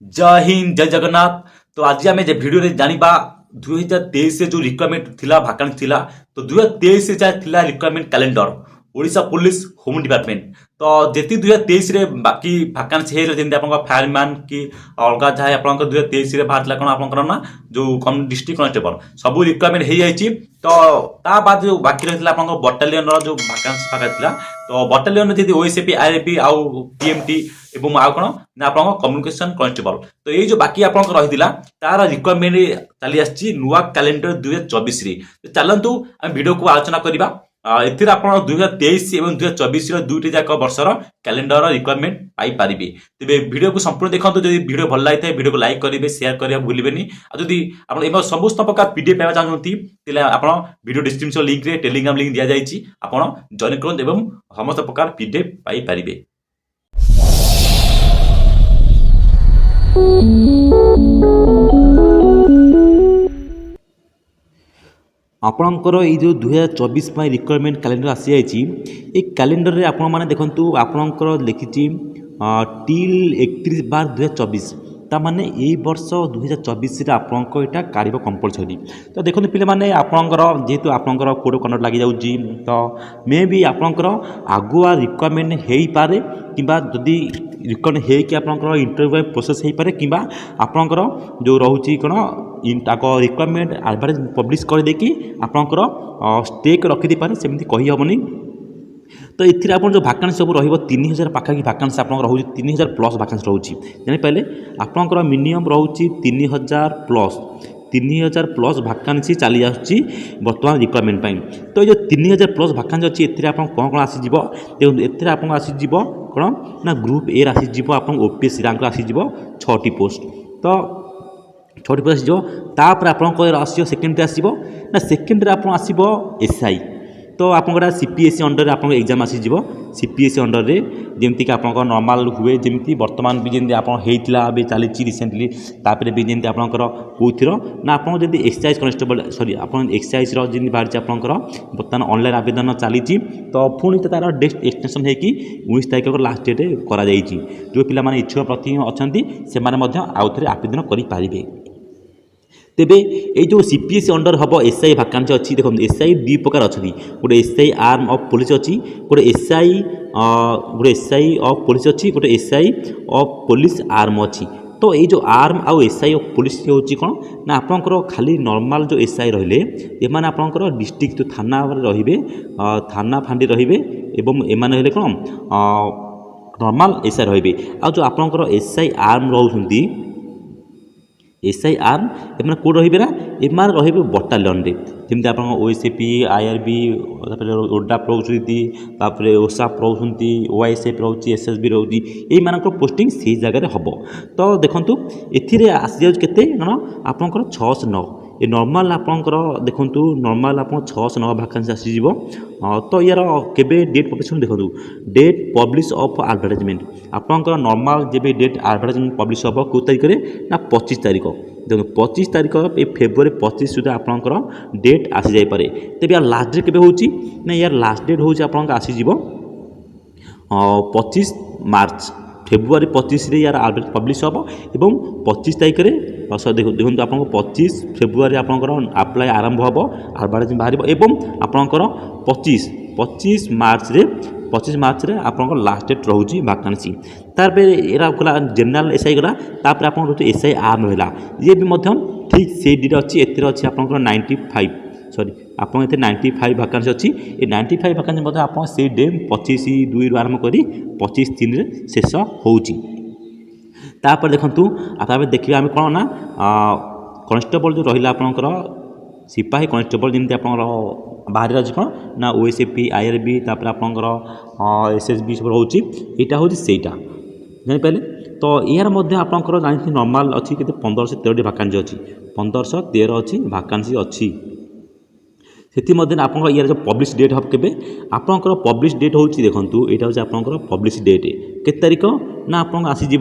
जय हिंद जय जगन्नाथ। तो आज आम भिडियो जाना 2023 जो रिक्वायरमेंट थिला भाकांस थिला। तो 2023 थिला requirement calendar Odisha police home department. तो जी 2023 बाकी भाकांस जमी आप फायरमैन कि अलग जहाँ आप 2023 बाहर कौन आप ना जो डिस्ट्रिक्ट कनेस्टेबल सब रिक्वायरमेंट हो जाए। तो ता बाद जो बाकी रही आप बटालियन जो भाकांस फाका था। तो बटालियन जी ओएसएपी आईएपी आउ पीएमटी एवं आउ कौन ना आप कम्युनिकेशन कनेस्टेबल। तो ये जो बाकी आप रही तार रिक्वायरमेंट चली आसी नुआ कैलेंडर 2024 चलतु आम भिडियो को आलोचना करवा। एथिर आप 2023 और 2024 दुईटी जाक वर्षर कैलेंडर रिक्वायरमेंट पाइपर। तेज भिडियो को संपूर्ण देखो। जो भिडियो भल लगी है भिडियो को लाइक करेंगे शेयर करने भूलें। आदि आप समस्त प्रकार पीडीएफ पाइबा चाहते आप भिडियो डिस्क्रिप्शन लिंक रे टेलीग्राम लिंक दि जाइए आप जॉइन करूँ और समस्त प्रकार पीडीएफ पाइपर। आपणकर ये जो 2024 रिक्वायरमेंट कैलेंडर आसी जाइए। ये कैलेंडर रे आपण माने देखंतु आपणकर लिखी टिल 31/12/2024 ताने यही वर्ष 2024 आपको यहाँ काढ़ कंपलसरी। तो देखो पे मैंने आपणकर जेहेतु आपणकर कोड कन्वर्ट लग जाऊँगी तो मे भी आपणकर आगुआ रिक्वायरमेंट हो पारे कि जदि रिक्वायरमेंट हो कि आपणकर इंटरव्यू प्रोसेस हो पारे कि आपणकर जो रोचे कौन आग रिक्वायरमेंट एडवर्टाइज पब्लिश कर देकी आपणकर स्टेक रखी पारे सेमती कही हेनी। तो ये आप जो भाकांस सब रो 3000 पाखापाखि भाकांस आप रोचे 3000 प्लस भाकांस रोचे जापारे आपणकर मिनिमम रोचे 3000 प्लस 3000 प्लस भाकांसी चली आसूँ बर्तमान रिक्वायरमेंट पाई। तो ये 3000 प्लस भाकांसी अच्छी ए कौन कौन आसीज देखो आप आसीज कौन ना ग्रुप ए आसीज आप ओपीएस रैंक आसीज 6टी पोस्ट। तो 6टी पोस्ट आसपर आप सेकेंडरी आसो ना सेकेंडरी आप आसो एसआई। तो आप सीपीएससी अंडर आप एग्जाम आसीज सीपीएससी अंडर रे जमीक आप नॉर्मल हुए जमी बर्तमान भी जमी आप चली रिसेंटली तापर भी जमी आपंकर कौर ना आप एक्साइज कनेस्टेबल सॉरी आप एक्साइज जी बाहर आपंकर बर्तमान ऑनलाइन आवेदन चली। तो पुणी तार डेट एक्सटेंशन होगी 19 तारीख लास्ट डेट कर जो पिला इच्छुक प्रति अच्छा से आउ थे आवेदन करें। तेबे ये जो सीपीएससी अंडर हम एसआई भाकांसी अच्छी देखो एसआई 2 प्रकार अच्छा गोटे एसआई आर्म ऑफ पुलिस अच्छी गोटे एसआई ऑफ पुलिस अच्छी गोटे एसआई ऑफ पुलिस आर्म अच्छी। तो ये जो आर्म आउ एसआई ऑफ पुलिस हूँ कौन ना आपंकर खाली नॉर्मल जो एसआई रहिले एमाने आपंकर डिस्ट्रिक्ट जो थाना रे थाना फांडी रे एवं एमाने हेले कौन नॉर्मल एसआई रे आ जो आपंकर एसआई आर्म रोती एसआई आर्म एम कौट रे ना एम रे बटालियन जमी आप ओएसएपी आईआरबी ओडाप रोचापर ओसाप रोचे ओआईएसएफ रोचे एसएसबी रोचे ये पोस्टिंग से जगह हम। तो देखो ये आसी जाऊँ के आपंकर 609 ये नॉर्मल आपंकर देखूँ नॉर्मल आप 609 भाकांसी आसीज। तो यार केबे डेट पब्लिश देखो डेट पब्लिश ऑफ एडवर्टाइजमेंट आपंकर नॉर्मल जब डेट एडवर्टाइजमेंट पब्लिश हम कौ तारीख ना 25 तारीख देखो 25 तारीख ये फेब्रुआरी 25 सुधा आपंकर डेट आसी जापे। तेज यार लास्ट डेट केबे होची ना यार लास्ट डेट हूँ आप आसीज 25 मार्च फेब्रुआरी 25 यार एडवर्टाइज पब्लिश हम एवं 25 तारीख देखो आप 25 फेब्रुआरी आपंकर आप्लाय आरंभ हम एडवर्टाइज बाहर एवं आपंकर 25 मार्च रे आपंकर लास्ट डेट रोचे भाकांसी। तार एरा गला जनरल एसआई गला तापर आप एसआई आर्म रहा ये भी ठीक से डेट अच्छी एतिर अच्छी आपंकर 95 सॉरी आप 95 भाकांसी अच्छी ये 95 भाकांसी आप से डे 25/2 आरंभ कर 25/3 शेष होची। तापर देखु आप देखिए आम कौन ना कनेस्टेबल जो रहा आपंकर सिपाही कनेस्टेबल जमी आप बाहर अच्छे कौन ना ओएसएपी आईआरबी तापर आपंकर एसएसबी सब रोचे यहाँ हूँ सेटा जापारे। तो यार आपंकर जानते नॉर्मल अच्छी के 1513 भाकांसी अच्छी 1513 अच्छी भाकांसी अच्छी से आप यार जो पब्लिश डेट हम के आपंकर पब्लिश डेट हूँ देखो यहाँ हूँ आपंकर पब्लिश डेट के तारीख ना आप आसीज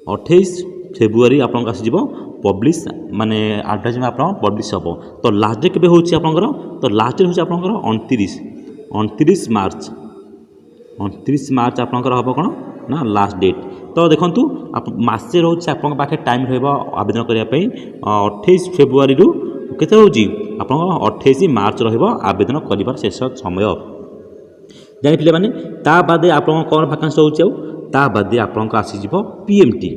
28 फेब्रुआरी आप आसीज पब्लिश माने एडवर्टाइजमेंट आप पब्लिश हम। तो लास्ट डेट के हूँ आपंकर तो लास्ट डेट हूँ आपंकर 29 मार्च आपंकर हम कौन ना लास्ट डेट। तो देखु मसे रोचे आप पाखे टाइम रवेदन करने 28 फेब्रुआरी केते रोचे आप 28 मार्च रवेदन कर शेष समय जानी मैंने ता बादे आप कौन भैकेंसी रोचे ता बादे आपको आसीज पीएमटी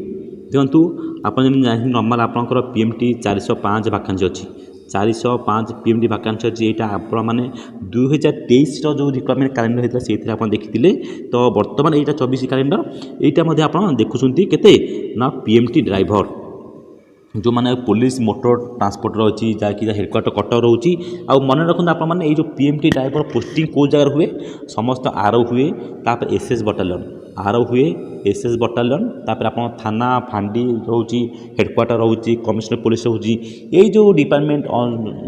देखो आप नर्माल आपंकर पीएमटी 405 भैकेंसी अच्छी 405 पीएमटी भैकेंसी अच्छी यहाँ आप 2023 जो रिक्वायरमेंट कैलेंडर होता है से आप देखी तो बर्तमान यहाँ 24 कैलेंडर यहाँ आप देखुं के ना पीएमटी ड्राइवर जो मैंने पुलिस मोटर ट्रांसपोर्ट रही जहाँकि हेडक्वार्टर कटक रोचे आ मन रखते आप जो पीएमटी ड्राइवर पोस्टिंग कौ जगह हुए समस्त आर हुए तापर एसएस बटालियन आर हुए एसएस बटालियन तापर आप थाना फांडी रोचे हेडक्वार्टर रोचे कमिश्नर पुलिस रोचे यही जो डिपार्टमेंट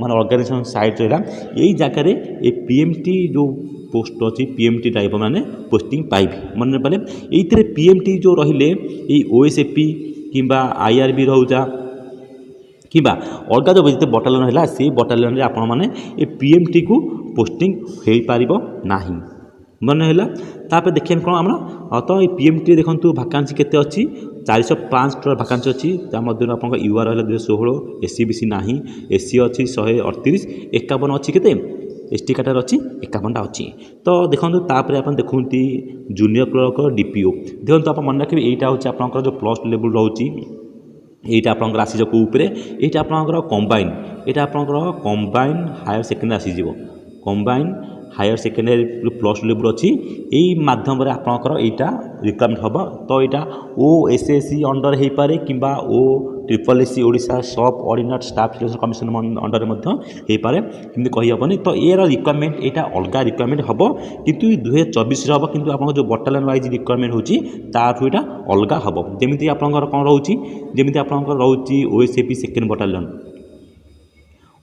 मान ऑर्गेनाइजेशन साइड रहा यही जगह ये पीएमटी जो पोस्ट अच्छी पीएमटी ड्राइवर मैंने पोस्टिंग पाइबे मन पाले ये पीएमटी जो रहिले ओएसएपी किंबा आईआरबी रोजा कि अलग जो जिते बटालियन है से बटालियन आप पीएमटी को पोस्टिंग हो पार ना मन है तापर देखिए कौन आम तो ये पीएमटी देखो भैकेंसी केते अच्छी 405 भैकेंसी अच्छी मध्य आप यूआर है 216 एससी बीसी ना एससी अच्छी 138 51 अच्छी के एसटी कैटेगरी अच्छी 51टा अच्छी तो देखो तापर आप देखते जूनियर क्लर्क डीपीओ देखो आप मन रखिए यहाँ हूँ आप जो प्लस लेवल रोचे এইটা আপনার আসিজ কোপরে এইটা আপনার কম্বাইন এটা আপনার কম্বাইন হায়ার সেকেন্ডারি আসিযোগ combine higher secondary plus level अच्छी এই মাধ্যমে আপনার এইটা রিক্বারমেন্ট হব তো এটা ওএসএসসি अंडर हो पारे किंबा OSSC ओडिशा सब ordinate staff selection commission under हो पारे किंतु कही हेनी तो यार रिक्वायरमेंट यहाँ अलग रिक्वायरमेंट हम किंतु 2024 हम किंतु आप जो बटालियन वाइज रिक्वायरमेंट होची ताठू यहाँ अलग हम जमी आपंकर कौन रोचे जमी आपंकर रोचे OSAP second battalion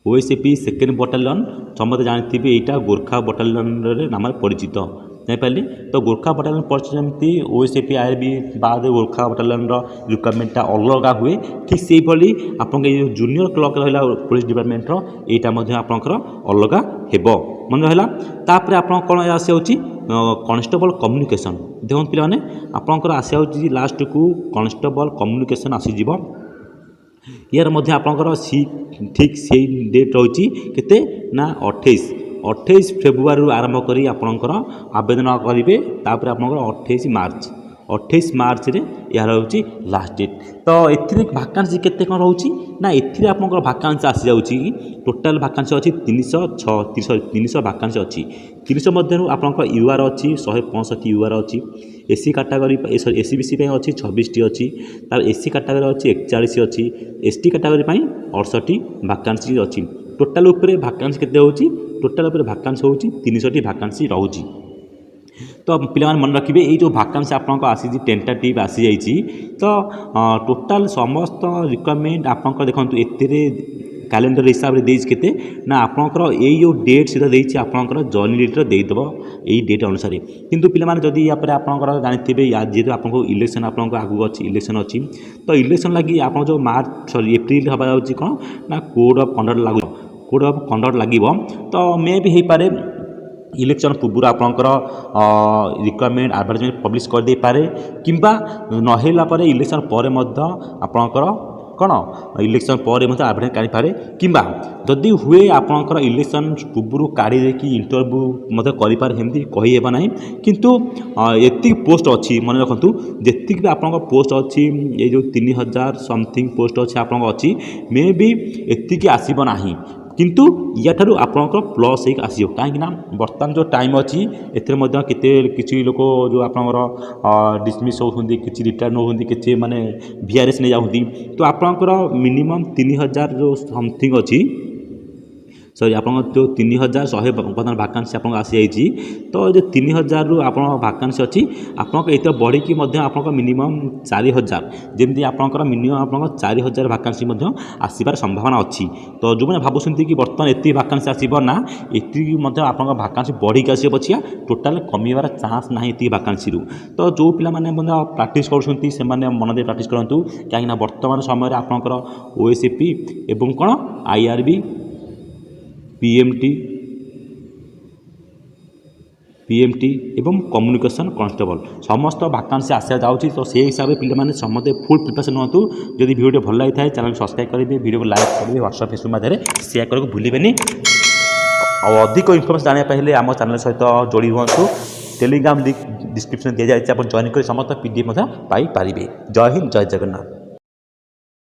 OSAP second battalion समस्त जानते यहाँ गोरखा बटालियन नाम परिचित जापारे तो गोरखा बटालियन परिचित जमी ओएसएपी आईआरबी बाद गोरखा बटालियन रिक्वायरमेंटा अलग हुए ठीक से भाई आप जूनियर क्लर्क रहा पुलिस डिपार्टमेंटर यहाँ आपंकर अलग हेब मन रहा तापर आप कौन आसी कॉन्स्टेबल कम्युनिकेशन देखो पे आपंकर आसी लास्ट को कॉन्स्टेबल कम्युनिकेशन आसीज यार मध्य आपंकर सी ठीक से डेट रही केते ना 28 फेब्रुआरी आरंभ करी आपंकर आवेदन करेंगे तापर आपंकर 28 मार्च रे यार हूँ लास्ट डेट तो ये भैकेंसी केते कौन रोचे ना ये आपंकर भैकेंसी आसी जाऊँगी टोटाल भैकेंसी अच्छी 300 भैकेंसी अच्छी 300 मध्य आपंकर यूआर अच्छी 165 यूआर अच्छी एससी कैटेगरी एससी बीसी अच्छी 26 अच्छी तार एससी कैटेगरी अच्छी 41 अच्छी एसटी कैटेगरी 68 भैकेंसी अच्छी टोटाल उपरे भैकेंसी केते होची टोटाल उपरे भैकेंसी होची 300 भैकेंसी रोची तो पिला मन रखिए ये जो भैकेंसी आपको आसी टेंटेटिव आसी जाइए तो टोटाल समस्त रिक्वायरमेंट आपंकर देखो एते कैलेंडर हिसाब से देते ना आपंकर यही जो डेट सीधा देती आपंकर जॉइनिंग लेटर देदेव यही डेट अनुसार किंतु पिलाने जदि या आपंकर जानते जेहतु आपको इलेक्शन आपको आगू अच्छी इलेक्शन अच्छी तो इलेक्शन लगी आप जो मार्च सॉरी एप्रिल हवा जाऊँगी कौन ना कोड ऑफ कंडक्ट लागू कोड ऑफ कंडक्ट लगे तो मे भी हो पारे इलेक्शन पूर्व आपंकर रिक्वायरमेंट एडवर्टाइजमेंट पब्लिश कर दे पारे किंबा नहला पर इलेक्शन पर आपंकर कौन इलेक्शन पर एडवर्टाइजमेंट काढ़ी पारे किंबा जदि हुए आपंकर इलेक्शन पूर्व काढ़ी देखी इंटरव्यू मत करें कहीहेब ना किंतु ये पोस्ट अच्छी मन रखु जी भी आप पोस्ट अच्छी ये जो 3000 समथिंग पोस्ट अच्छी आप अच्छी मे भी एति आसब ना किंतु या ठारू आपंकर प्लस एक आसो कहीं बर्तमान जो टाइम अच्छी एते लोक जो आपंकर डिसमिस होती किसी रिटायर्ड होती किसी माने VRS नहीं जाती तो आपंकर मिनिमम 3000 जो समथिंग अच्छी सॉरी आप जो 3100 बर्तमान भैकेंसी आप आसी जाइए तो जो 3000 रु आप भैकेंसी अच्छी आपको ये बढ़ी आप मिनिमम 4000 जमी आपंकर मिनिमम आप 4000 भैकेंसी आसबार संभावना अच्छी तो जो मैंने भावुं कि बर्तमान ये भैकेंसी आसब ना ये आप भैकेंसी बढ़ी आसो पछिया टोटाल कमिबार चान्स ना ये भैकेंसी तो जो पिला प्राक्ट कर मन दे प्राक्ट करूँ कहीं बर्तमान समय आपंकर OSAP एवं कौन IRB PMT PMT এবং কম্ୟୁନିକେସନ୍ কନଷ୍ଟେବଲ ସମସ୍ତ ଭାକାନ୍ସି ଆସିବା ଯାଉଛି। ତ ସେଇ ହିସାବରେ ପିଲାମାନେ ସମସ୍ତେ ଫୁଲ୍ ପ୍ରିପାରେସନ୍ ହୁଅନ୍ତୁ। ଯଦି ଭିଡ଼ିଓଟି ଭଲ ଲାଗିଥାଏ ଚ୍ୟାନେଲ୍ ସବସ୍କ୍ରାଇବ୍ କରିବେ, ଭିଡ଼ିଓକୁ ଲାଇକ୍ କରିବେ, ହ୍ୱାଟ୍ସଆପ୍ ଫେସବୁକ୍ ମାଧ୍ୟମରେ ସେୟାର କରିବାକୁ ଭୁଲିବେନି। ଆଉ ଅଧିକ ଇନଫର୍ମେସନ୍ ଜାଣିବା ପାଇଁ ହେଲେ ଆମ ଚ୍ୟାନେଲ୍ ସହିତ ଯୋଡ଼ି ହୁଅନ୍ତୁ। ଟେଲିଗ୍ରାମ ଲିଙ୍କ୍ ଡିସ୍କ୍ରିପ୍ସନ୍ ଦିଆଯାଇଛି, ଆପଣ ଜଏନ୍ କରି ସମସ୍ତ PDF ମଧ୍ୟ ପାଇପାରିବେ। ଜୟ ହିନ୍ଦ, ଜୟ ଜଗନ୍ନାଥ।